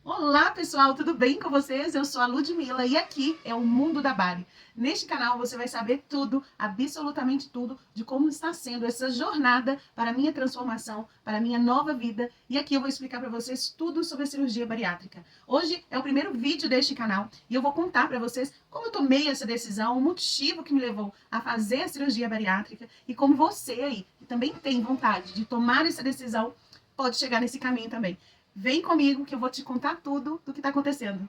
Olá pessoal, tudo bem com vocês? Eu sou a Ludmilla e aqui é o Mundo da Bari. Neste canal você vai saber tudo, absolutamente tudo, de como está sendo essa jornada para a minha transformação, para a minha nova vida. E aqui eu vou explicar para vocês tudo sobre a cirurgia bariátrica. Hoje é o primeiro vídeo deste canal e eu vou contar para vocês como eu tomei essa decisão, o motivo que me levou a fazer a cirurgia bariátrica e como você aí, que também tem vontade de tomar essa decisão, pode chegar nesse caminho também. Vem comigo que eu vou te contar tudo do que está acontecendo.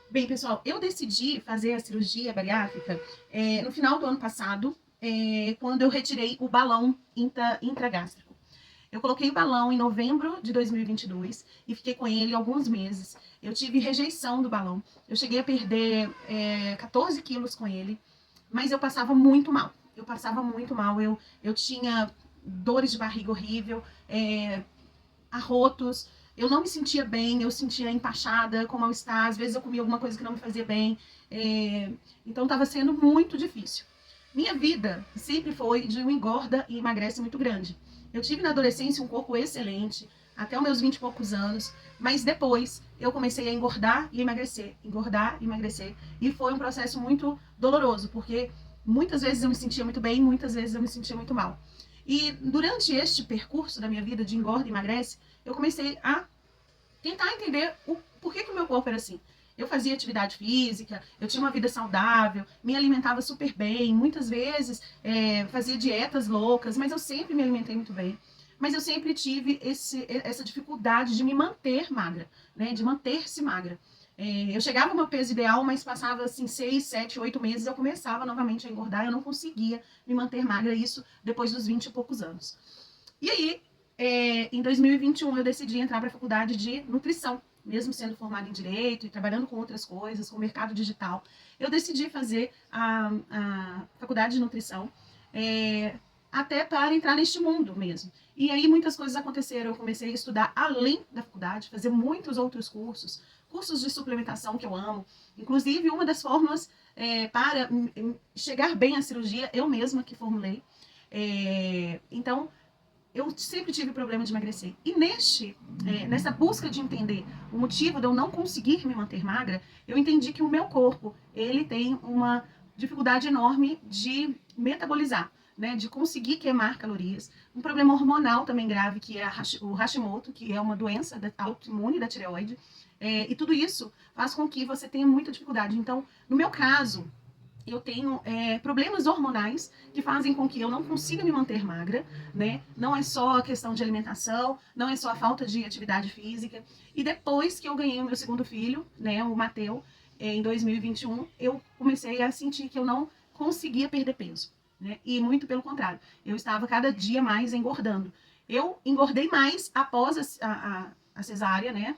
Bem, pessoal, eu decidi fazer a cirurgia bariátrica no final do ano passado, quando eu retirei o balão intragástrico. Eu coloquei o balão em novembro de 2022 e fiquei com ele alguns meses. Eu tive rejeição do balão. Eu cheguei a perder 14 quilos com ele, mas eu passava muito mal. Eu passava muito mal. Eu tinha dores de barriga horrível, arrotos, eu não me sentia bem, eu sentia empachada, com mal-estar, às vezes eu comia alguma coisa que não me fazia bem, então estava sendo muito difícil. Minha vida sempre foi de um engorda e emagrece muito grande. Eu tive na adolescência um corpo excelente, até os meus 20 e poucos anos, mas depois eu comecei a engordar e emagrecer, e foi um processo muito doloroso, porque muitas vezes eu me sentia muito bem, muitas vezes eu me sentia muito mal. E durante este percurso da minha vida de engorda e emagrece, eu comecei a tentar entender o porquê que o meu corpo era assim. Eu fazia atividade física, eu tinha uma vida saudável, me alimentava super bem, muitas vezes fazia dietas loucas, mas eu sempre me alimentei muito bem. Mas eu sempre tive essa dificuldade de me manter magra, né? De manter-se magra. Eu chegava ao meu peso ideal, mas passava assim 6, 7, 8 meses, eu começava novamente a engordar, eu não conseguia me manter magra, isso depois dos 20 e poucos anos. E aí, em 2021, eu decidi entrar para a faculdade de nutrição, mesmo sendo formada em Direito e trabalhando com outras coisas, com o mercado digital. Eu decidi fazer a faculdade de nutrição, até para entrar neste mundo mesmo. E aí muitas coisas aconteceram, eu comecei a estudar além da faculdade, fazer muitos outros cursos de suplementação que eu amo. Inclusive, uma das fórmulas para chegar bem à cirurgia, eu mesma que formulei. Então, eu sempre tive problema de emagrecer. E nessa busca de entender o motivo de eu não conseguir me manter magra, eu entendi que o meu corpo, ele tem uma dificuldade enorme de metabolizar, né, de conseguir queimar calorias. Um problema hormonal também grave, que é o Hashimoto, que é uma doença autoimune da tireoide. E tudo isso faz com que você tenha muita dificuldade. Então, no meu caso, eu tenho problemas hormonais que fazem com que eu não consiga me manter magra, né? Não é só a questão de alimentação, não é só a falta de atividade física. E depois que eu ganhei o meu segundo filho, né, o Mateu, em 2021, eu comecei a sentir que eu não conseguia perder peso, né? E muito pelo contrário, eu estava cada dia mais engordando. Eu engordei mais após a cesárea, né?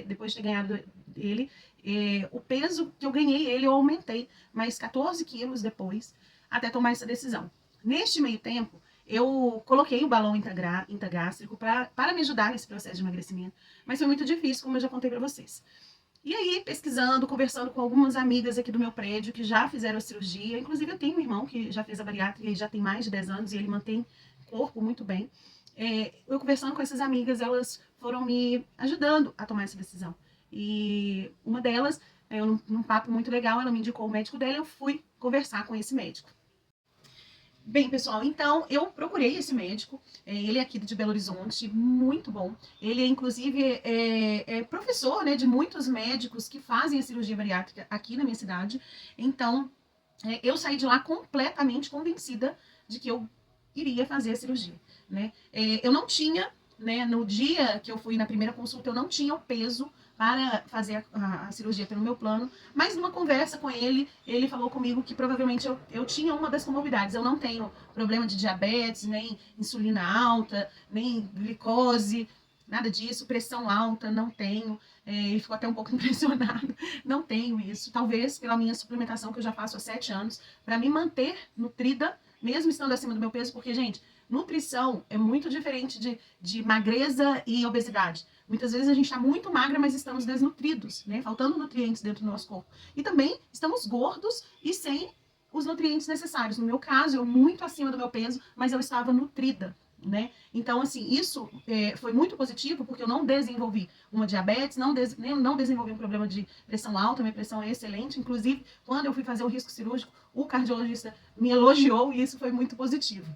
Depois de ter ganhado ele, o peso que eu ganhei ele, eu aumentei mais 14 quilos depois, até tomar essa decisão. Neste meio tempo, eu coloquei o balão intragástrico para me ajudar nesse processo de emagrecimento, mas foi muito difícil, como eu já contei para vocês. E aí, pesquisando, conversando com algumas amigas aqui do meu prédio que já fizeram a cirurgia, inclusive eu tenho um irmão que já fez a bariátrica e já tem mais de 10 anos e ele mantém o corpo muito bem. Eu conversando com essas amigas, elas foram me ajudando a tomar essa decisão. E uma delas, num papo muito legal, ela me indicou o médico dela, eu fui conversar com esse médico. Bem, pessoal, então eu procurei esse médico, ele é aqui de Belo Horizonte, muito bom. Ele, inclusive, é professor, né, de muitos médicos que fazem a cirurgia bariátrica aqui na minha cidade. Então, eu saí de lá completamente convencida de que eu iria fazer a cirurgia, né? Eu não tinha, né, no dia que eu fui na primeira consulta, eu não tinha o peso para fazer a cirurgia pelo meu plano, mas numa conversa com ele, ele falou comigo que provavelmente eu tinha uma das comorbidades. Eu não tenho problema de diabetes, nem insulina alta, nem glicose, nada disso, pressão alta, não tenho. Ele ficou até um pouco impressionado, não tenho isso. Talvez pela minha suplementação que eu já faço há 7 anos, para me manter nutrida, mesmo estando acima do meu peso, porque, gente, nutrição é muito diferente de magreza e obesidade. Muitas vezes a gente está muito magra, mas estamos desnutridos, né? Faltando nutrientes dentro do nosso corpo. E também estamos gordos e sem os nutrientes necessários. No meu caso, eu muito acima do meu peso, mas eu estava nutrida, né? Então, assim, isso foi muito positivo, porque eu não desenvolvi uma diabetes, não desenvolvi um problema de pressão alta, minha pressão é excelente. Inclusive, quando eu fui fazer o risco cirúrgico, o cardiologista me elogiou e isso foi muito positivo.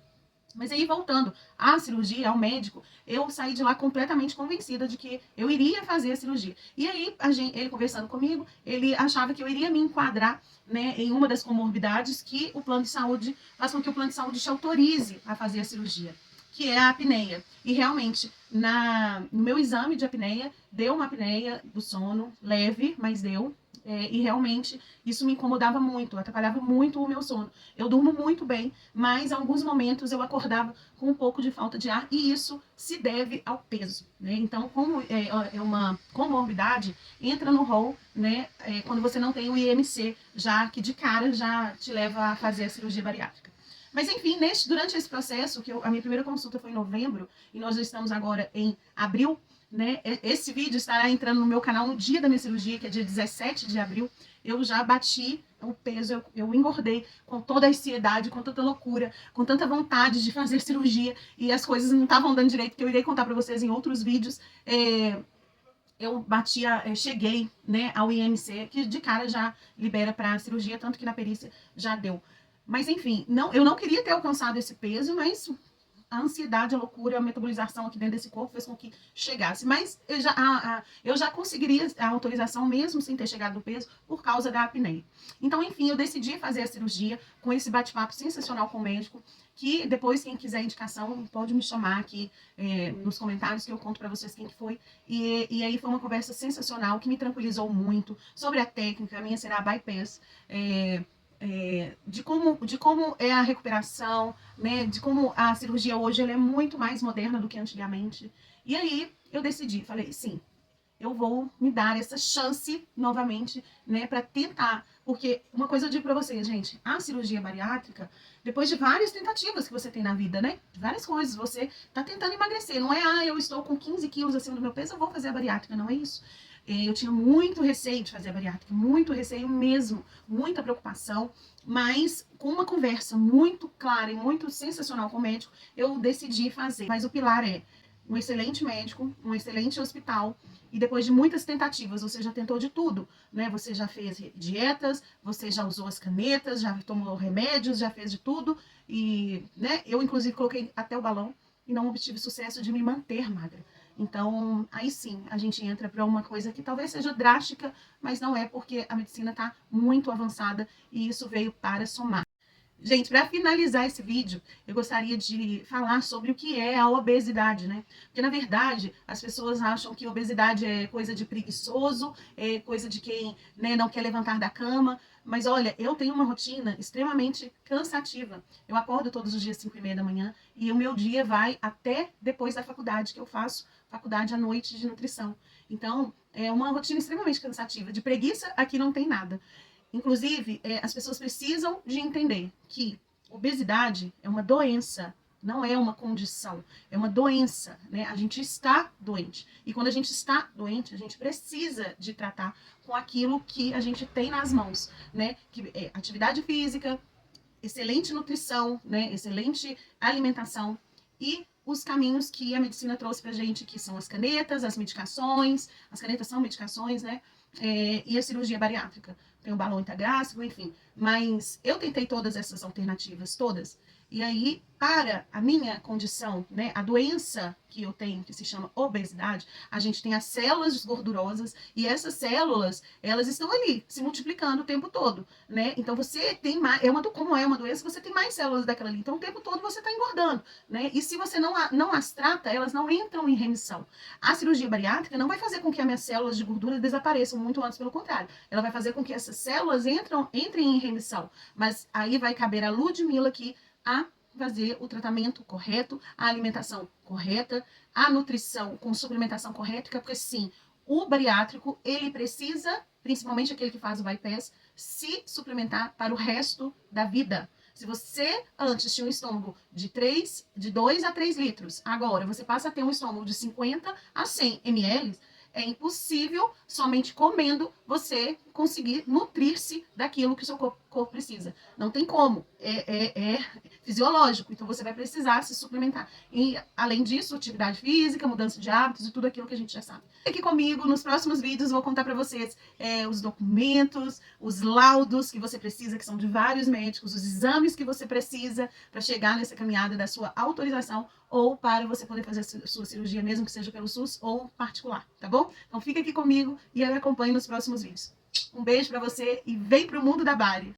Mas aí, voltando à cirurgia, ao médico, eu saí de lá completamente convencida de que eu iria fazer a cirurgia. E aí, ele conversando comigo, ele achava que eu iria me enquadrar, né, em uma das comorbidades que o plano de saúde faz com que o plano de saúde te autorize a fazer a cirurgia, que é a apneia. E realmente, no meu exame de apneia, deu uma apneia do sono leve, mas deu. E realmente isso me incomodava muito, atrapalhava muito o meu sono. Eu durmo muito bem, mas em alguns momentos eu acordava com um pouco de falta de ar, e isso se deve ao peso, né? Então, como é uma comorbidade, entra no rol, né, quando você não tem o IMC, já que de cara já te leva a fazer a cirurgia bariátrica. Mas enfim, durante esse processo, a minha primeira consulta foi em novembro, e nós já estamos agora em abril, né? Esse vídeo estará entrando no meu canal no dia da minha cirurgia, que é dia 17 de abril. Eu já bati o peso, eu engordei com toda a ansiedade, com tanta loucura, com tanta vontade de fazer cirurgia, e as coisas não estavam dando direito, que eu irei contar para vocês em outros vídeos. Eu cheguei, né, ao IMC, que de cara já libera para cirurgia, tanto que na perícia já deu. Mas enfim, eu não queria ter alcançado esse peso, mas a ansiedade, a loucura, a metabolização aqui dentro desse corpo fez com que chegasse. Mas eu já conseguiria a autorização mesmo sem ter chegado no peso por causa da apneia. Então, enfim, eu decidi fazer a cirurgia com esse bate-papo sensacional com o médico, que depois, quem quiser indicação, pode me chamar aqui nos comentários, que eu conto para vocês quem que foi. E aí foi uma conversa sensacional, que me tranquilizou muito sobre a técnica. A minha será bypass. De como é a recuperação, né, de como a cirurgia hoje ela é muito mais moderna do que antigamente. E aí eu decidi, falei, sim, eu vou me dar essa chance novamente, né, para tentar. Porque uma coisa eu digo para vocês, gente, a cirurgia bariátrica, depois de várias tentativas que você tem na vida, né, várias coisas, você tá tentando emagrecer, não é, eu estou com 15 quilos acima do meu peso, eu vou fazer a bariátrica, não é isso. Eu tinha muito receio de fazer a bariátrica, muito receio mesmo, muita preocupação, mas com uma conversa muito clara e muito sensacional com o médico, eu decidi fazer. Mas o pilar é um excelente médico, um excelente hospital, e depois de muitas tentativas, você já tentou de tudo, né? Você já fez dietas, você já usou as canetas, já tomou remédios, já fez de tudo, e, né, eu inclusive coloquei até o balão e não obtive sucesso de me manter magra. Então, aí sim, a gente entra para uma coisa que talvez seja drástica, mas não é, porque a medicina está muito avançada e isso veio para somar. Gente, para finalizar esse vídeo, eu gostaria de falar sobre o que é a obesidade, né? Porque, na verdade, as pessoas acham que obesidade é coisa de preguiçoso, é coisa de quem, né, não quer levantar da cama. Mas, olha, eu tenho uma rotina extremamente cansativa. Eu acordo todos os dias 5:30 da manhã e o meu dia vai até depois da faculdade, que eu faço faculdade à noite de nutrição. Então, é uma rotina extremamente cansativa. De preguiça, aqui não tem nada. Inclusive, as pessoas precisam de entender que obesidade é uma doença, não é uma condição, é uma doença, né? A gente está doente. E quando a gente está doente, a gente precisa de tratar com aquilo que a gente tem nas mãos, né? Que é atividade física, excelente nutrição, né? Excelente alimentação e os caminhos que a medicina trouxe pra gente, que são as canetas, as medicações, as canetas são medicações, né? E a cirurgia bariátrica. Tem o balão intragástrico, enfim. Mas eu tentei todas essas alternativas, todas. E aí, para a minha condição, né, a doença que eu tenho, que se chama obesidade, a gente tem as células gordurosas, e essas células, elas estão ali, se multiplicando o tempo todo, né? Então, você tem mais, como é uma doença, você tem mais células daquela ali. Então, o tempo todo você está engordando, né? E se você não as trata, elas não entram em remissão. A cirurgia bariátrica não vai fazer com que as minhas células de gordura desapareçam, muito antes, pelo contrário. Ela vai fazer com que essas células entrem em remissão. Mas aí vai caber a Ludmilla aqui a fazer o tratamento correto, a alimentação correta, a nutrição com suplementação correta, porque sim, o bariátrico, ele precisa, principalmente aquele que faz o bypass, se suplementar para o resto da vida. Se você antes tinha um estômago de 2 a 3 litros, agora você passa a ter um estômago de 50 a 100 ml, é impossível, somente comendo, você conseguir nutrir-se daquilo que o seu corpo precisa. Não tem como. é fisiológico, então você vai precisar se suplementar. E, além disso, atividade física, mudança de hábitos e tudo aquilo que a gente já sabe. Aqui comigo, nos próximos vídeos, vou contar para vocês os documentos, os laudos que você precisa, que são de vários médicos, os exames que você precisa para chegar nessa caminhada da sua autorização ou para você poder fazer a sua cirurgia, mesmo que seja pelo SUS ou particular, tá bom? Então fica aqui comigo e eu acompanho nos próximos vídeos. Um beijo para você e vem pro mundo da Bari!